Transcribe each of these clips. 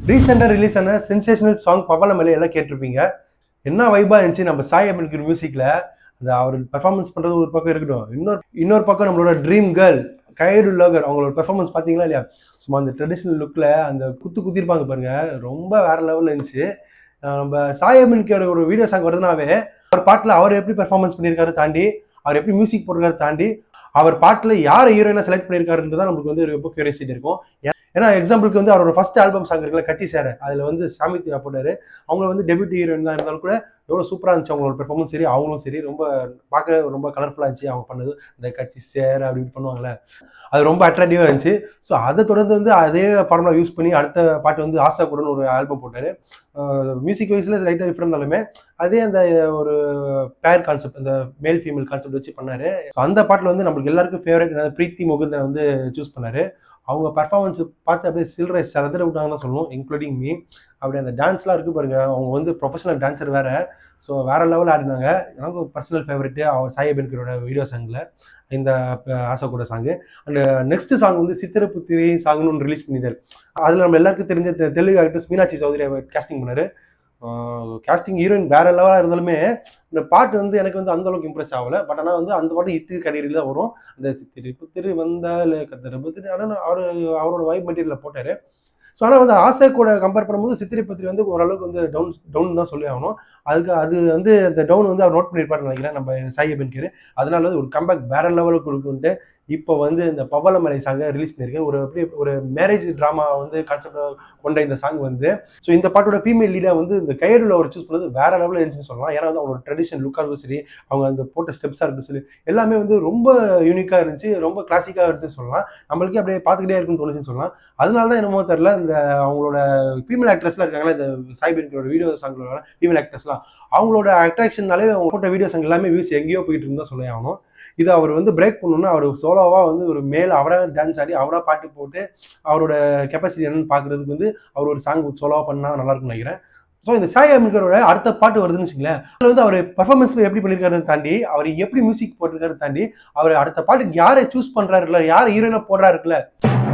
ரீசெண்டாக ரிலீஸ் ஆன sensational song Pavalamalai எல்லாம் கேட்டிருப்பீங்க. என்ன வைபா இருந்துச்சு நம்ம சாய் அபியன்கர் மியூசிக்கில். அந்த அவர் பெர்ஃபார்மன்ஸ் பண்ணுறது ஒரு பக்கம் இருக்கட்டும், இன்னொரு பக்கம் நம்மளோட ட்ரீம் கேர்ள் கைடு லோகர் அவங்களோட பெர்ஃபார்மன்ஸ் பார்த்தீங்களா இல்லையா? சும்மா அந்த ட்ரெடிஷ்னல் லுக்கில் அந்த குத்திருப்பாங்க பாருங்க, ரொம்ப வேற லெவலில் இருந்துச்சு. நம்ம சாய் அபியன்கரோட ஒரு வீடியோ சாங் வருதுனாவே அவர் பாட்டில் அவர் எப்படி பெர்ஃபார்மன்ஸ் பண்ணியிருக்காரு தாண்டி, அவர் எப்படி மியூசிக் போட்டிருக்காரு தாண்டி, அவர் பாட்டில் யார் ஹீரோயினை செலக்ட் பண்ணியிருக்காருன்றது தான் நம்மளுக்கு வந்து ரொம்ப கியூரியாசிட்டி இருக்கும். ஏன்னா எக்ஸாம்பிளுக்கு வந்து அவரோட ஃபர்ஸ்ட் ஆல்பம் சாங் இருக்குல்ல கட்சி சேர, அதில் வந்து சாமித்யா போட்டாரு. அவங்க வந்து டெபியூட் ஹீரோயின் தான் இருந்தாலும் கூட எவ்வளோ சூப்பராக இருந்துச்சு அவங்களோட பெர்ஃபார்மன்ஸ். சரி, அவங்களும் சரி ரொம்ப பார்க்க ரொம்ப கலர்ஃபுல்லாக இருந்துச்சு. அவங்க பண்ணது இந்த கட்சி சேர அப்படின்னு பண்ணுவாங்களே, அது ரொம்ப அட்ராக்டிவாக இருந்துச்சு. ஸோ அதை தொடர்ந்து வந்து அதே ஃபார்முலா யூஸ் பண்ணி அடுத்த பாட்டு வந்து ஆசா கூட ஒரு ஆல்பம் போட்டார். மியூசிக் வைஸில் லைட்டாக டிஃப்ரெண்ட் இருந்தாலுமே அதே அந்த ஒரு பேர் கான்செப்ட், அந்த மேல் ஃபீமேல் கான்செப்ட் வச்சு பண்ணார். ஸோ அந்த பாட்டில் வந்து நம்மளுக்கு எல்லாருக்கும் ஃபேவரட் பிரீத்தி முகுந்தன் வந்து சூஸ் பண்ணார். அவங்க பர்ஃபார்மன்ஸ் பார்த்து அப்படியே சில்லறை சரதர விட்டாங்கன்னு தான் சொல்லணும், இன்க்ளூடிங் மீ. அப்படி அந்த டான்ஸ்லாம் இருக்குது பாருங்க, அவங்க வந்து ப்ரொஃபஷனல் டான்ஸர் வேறு. ஸோ வேறு லெவலில் ஆடினாங்க. எனக்கு பர்சனல் ஃபேவரெட்டு அவர் சாய் அபியன்கரோட வீடியோ சாங்கில் இந்த ஆசா கூட சாங்கு. அண்ட் நெக்ஸ்ட் சாங் வந்து சித்திரப்புத்திரி சாங்னு ஒன்று ரிலீஸ் பண்ணிட்டார். அதில் நம்ம எல்லாருக்கும் தெரிஞ்ச தெலுங்கு ஆக்டர்ஸ் மீனாட்சி சௌத்ரி கேஸ்டிங் பண்ணார். கேஸ்டிங் ஹீரோயின் வேற லெவலாக இருந்தாலுமே இந்த பாட்டு வந்து எனக்கு வந்து அந்த அளவுக்கு இம்ப்ரெஸ் ஆகலை. பட் ஆனால் வந்து அந்த பாட்டு இத்து கடையில் தான் வரும். அந்த சித்திரி புத்திரி வந்தால் கத்திர புத்திரி, ஆனால் அவரோட வைப் மெட்டீரியலில் போட்டார். ஸோ ஆனால் வந்து ஆசை கூட கம்பேர் பண்ணும்போது சித்திரை பத்திரி வந்து ஓரளவுக்கு வந்து டவுன் தான் சொல்லி ஆகணும். அது வந்து அந்த டவுன் வந்து அவர் நோட் பண்ணியிருப்பாருன்னு நினைக்கிறேன் நம்ம சாய் அபியன்கர். அதனால வந்து ஒரு கம்பேக் வேற லெவலுக்கு கொடுக்குன்ட்டு இப்போ வந்து இந்த பவளமலை சாங்கை ரிலீஸ் பண்ணியிருக்கேன். அப்படியே ஒரு மேரேஜ் ட்ராமா வந்து கான்செப்ட் கொண்ட இந்த சாங் வந்து. ஸோ இந்த பாட்டோட ஃபீமேல் லீடாக வந்து இந்த கையடில் அவர் சூஸ் பண்ணது வேற லெவலில் இருந்துச்சுன்னு சொல்லலாம். ஏன்னா வந்து அவங்களோட ட்ரெடிஷனல் லுக்காக இருக்கும் சரி, அவங்க அந்த போட்ட ஸ்டெப்ஸாக இருக்கும் சரி, எல்லாமே வந்து ரொம்ப யூனிக்காக இருந்துச்சு, ரொம்ப கிளாசிக்காக இருந்துச்சுன்னு சொல்லலாம். நம்மளுக்கே அப்படியே பார்த்துக்கிட்டே இருக்குன்னு தோணுச்சுன்னு சொல்லலாம். அதனால தான் என்னமோ தெரியல, இந்த அவங்களோட ஃபீமேல் ஆக்ட்ரஸ்லாம் இருக்காங்களா, இந்த சாய் அபியன்கரோட வீடியோ சாங்களோட ஃபீமேல் ஆக்ட்ரஸ்லாம், அவங்களோட அட்ராக்ஷன்னாலே அவங்க போட்ட வீடியோ சாங் எல்லாமே வியூஸ் எங்கேயோ போயிட்டு இருந்தால் சொல்லி ஆகணும். இதை அவர் வந்து பிரேக் பண்ணணும்னா அவர் சோலோவாக வந்து ஒரு மேல் அவராக டான்ஸ் ஆடி அவராக பாட்டு போட்டு அவரோட கெப்பாசிட்டி என்னன்னு பார்க்குறதுக்கு வந்து அவர் ஒரு சாங் சோலோவாக பண்ணால் நல்லா இருக்கும்னு நினைக்கிறேன். ஸோ இந்த சாய் அபியன்கரோட அடுத்த பாட்டு வருதுன்னு வச்சுங்களேன், அதில் வந்து அவர் பர்ஃபார்மன்ஸ் எப்படி பண்ணியிருக்காருன்னு தாண்டி, அவர் எப்படி மியூசிக் போட்டிருக்காரு தாண்டி, அவர் அடுத்த பாட்டுக்கு யாரை சூஸ் பண்ணுறாரு இல்லை, யார் ஹீரோயினை போடுறாரு இருக்குல்ல,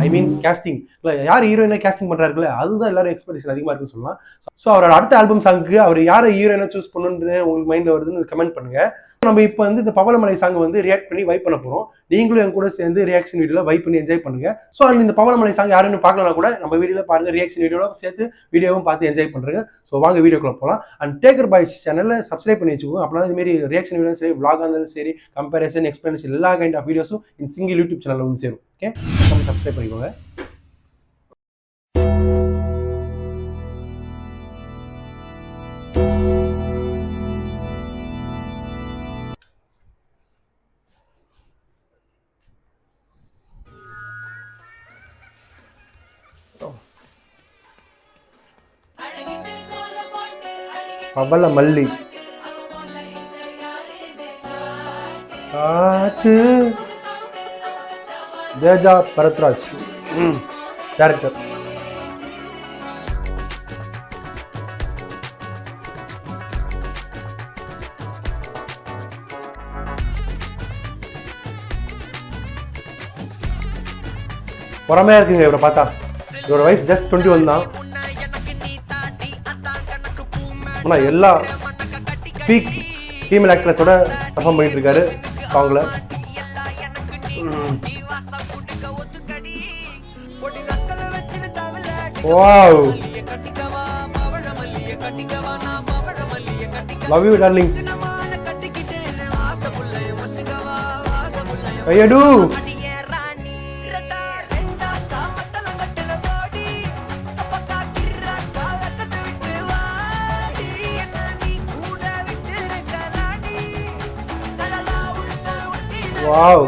ஐ மீன் கேஸ்டிங் இல்லை, யார் ஹீரோயினை கேஸ்டிங் பண்ணுறாருக்குல்ல, அதுதான் எல்லாரும் எக்ஸ்பெக்டேஷன் அதிகமாக இருக்குன்னு சொல்லலாம். ஸோ அவரோட அடுத்த ஆல்பம் சாங்க்கு அவர் யாரை ஹீரோயினை சூஸ் பண்ணுன்னு உங்களுக்கு மைண்டில் வருதுன்னு கமெண்ட் பண்ணுங்க. நம்ம இப்போ வந்து இந்த பவளமலை சாங் வந்து ரியாக்ட் பண்ணி வைப் பண்ண போகிறோம். நீங்களும் என் கூட சேர்ந்து ரியாக்ஷன் வீடியோவில் வைப் பண்ணி என்ஜாய் பண்ணுங்க. ஸோ இந்த பவளமலை சாங் யாருன்னு பார்க்கலாம் கூட நம்ம வீடியோவில் பாருங்க, ரியாக்ஷன் வீடியோவில் சேர்த்து வீடியோவும் பார்த்து என்ஜாய் பண்ணுறேங்க. ஸோ வாங்க வீடியோக்குள்ள போகலாம். அண்ட் டேக்கர் பாய்ஸ் சேனலில் சப்ஸ்கிரைப் பண்ணி வச்சுக்கோங்க. அப்படின்னா இதுமாரி ரியாக்ஷன் வீடியோ சரி, விளாகாக இருந்தாலும் சரி, கம்பேரிசன், எக்ஸ்பிளனேஷன் எல்லா கைண்ட் ஆஃப் வீடியோஸும் இந்த சிங்கிள் யூடியூப் சேனலில் வந்து சேரும். ஓகே, சப்ஸ்கிரைப் பண்ணிக்கோங்க. பவளமல்லி காத்து தேஜா பரத்ராஜ் டைரக்டர். பொறாமையா இருக்குங்க இவரை பார்த்தா. இவரோட வயசு ஜஸ்ட் 21 தான். ஆனால் எல்லா பீக் ஃபீமேல் ஆக்ட்ரஸோட பர்ஃபார்ம் பண்ணிட்டு இருக்காரு சாங்ல. Wow, love you darling. கையடு வாவ்.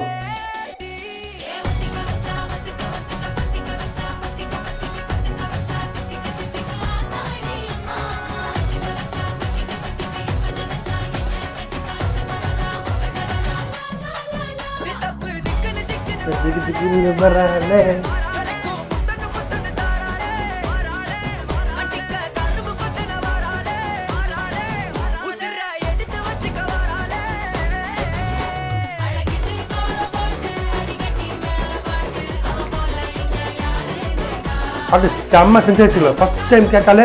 பாட்டு செம்ம சென்சேஷனல். ஃபர்ஸ்ட் டைம் கேட்டாலே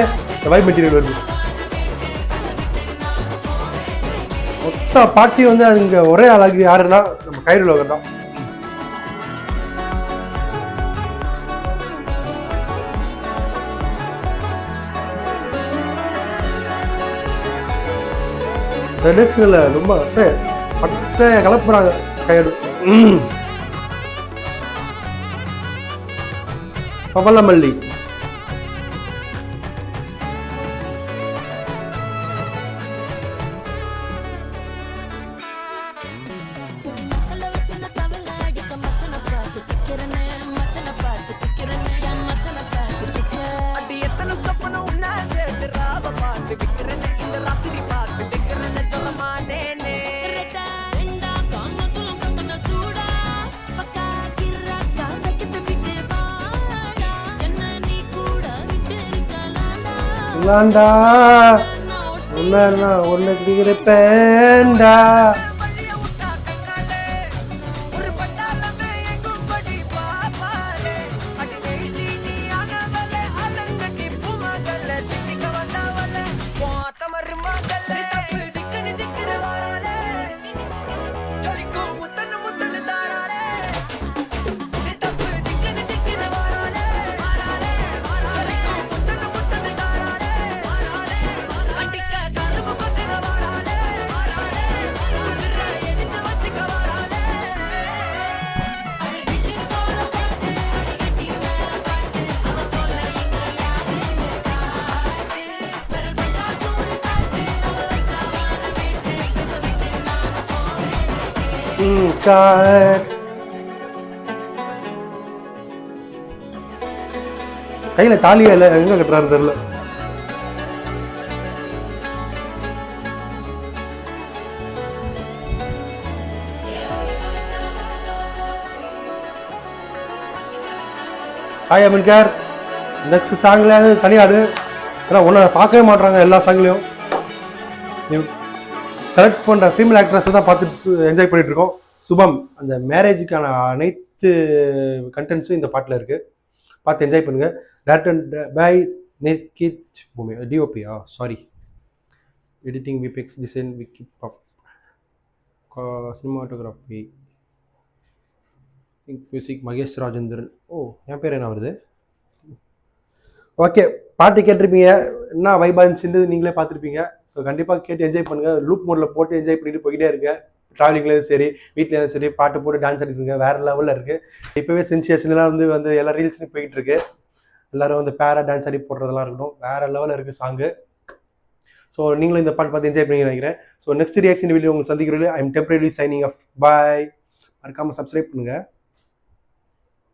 வைப் மெட்டீரியல் வருது. மொத்த பாட்டி வந்து அங்க ஒரே அழகு யாருன்னா நம்ம கயிறு லோகர் தான். ட்ரெடிஷ்னல் ரொம்ப பட்ட கலப்புறாங்க கயிறு. பவளமல்லி உனக்கு இருப்பேன்டா. கையில தாலியா இல்ல, எங்க கட்டுறாரு தெரியல. சாய் அமின்கார் நெக்ஸ்ட் சாங்ல தனியாரு. ஏன்னா உன்னை பார்க்கவே மாட்டாங்க எல்லா சாங்லயும். செலக்ட் பண்ணுற ஃபீமேல் ஆக்ட்ரஸை தான் பார்த்துட்டு என்ஜாய் பண்ணிட்டு இருக்கோம். சுபம் அந்த மேரேஜுக்கான அனைத்து கண்டென்ட்ஸும் இந்த பாட்டில் இருக்குது. பார்த்து என்ஜாய் பண்ணுங்கள். டேரக்டர் பை நிக்கித் பூமி, டிஓபியா sorry, editing VFX, design Vicky Bob, cinematography music Mahesh Rajendran. ஓ என் பேர் என்ன வருது? ஓகே, பாட்டு கேட்டிருப்பீங்க, என்ன வைபா இருந்துச்சுன்னு நீங்களே பார்த்துருப்பீங்க. ஸோ கண்டிப்பாக கேட்டு என்ஜாய் பண்ணுங்கள். லூப் மோடில் போட்டு என்ஜாய் பண்ணிட்டு போய்கிட்டே இருங்க. ட்ராவலிங்லேயும் சரி, வீட்லேயும் சரி, பாட்டு போட்டு டான்ஸ் ஆடிட்டுருங்க. வேறு லெவலில் இருக்குது. இப்போவே சென்சேஷன்லாம் வந்து எல்லா ரீல்ஸ்லையும் போய்கிட்டு இருக்கு. எல்லோரும் வந்து பேரா டான்ஸ் ஆடி போடுறதெல்லாம் இருக்கட்டும், வேறு லெவலில் இருக்குது சாங்கு. ஸோ நீங்களும் இந்த பாட்டு பார்த்து என்ஜாய் பண்ணி நினைக்கிறேன். ஸோ நெக்ஸ்ட் ரியாக்ஷன் வீடியோ உங்களுக்கு சந்திக்கிறீங்க. I am temporary signing off. Bye. மறக்காமல் சப்ஸ்கிரைப் பண்ணுங்கள்.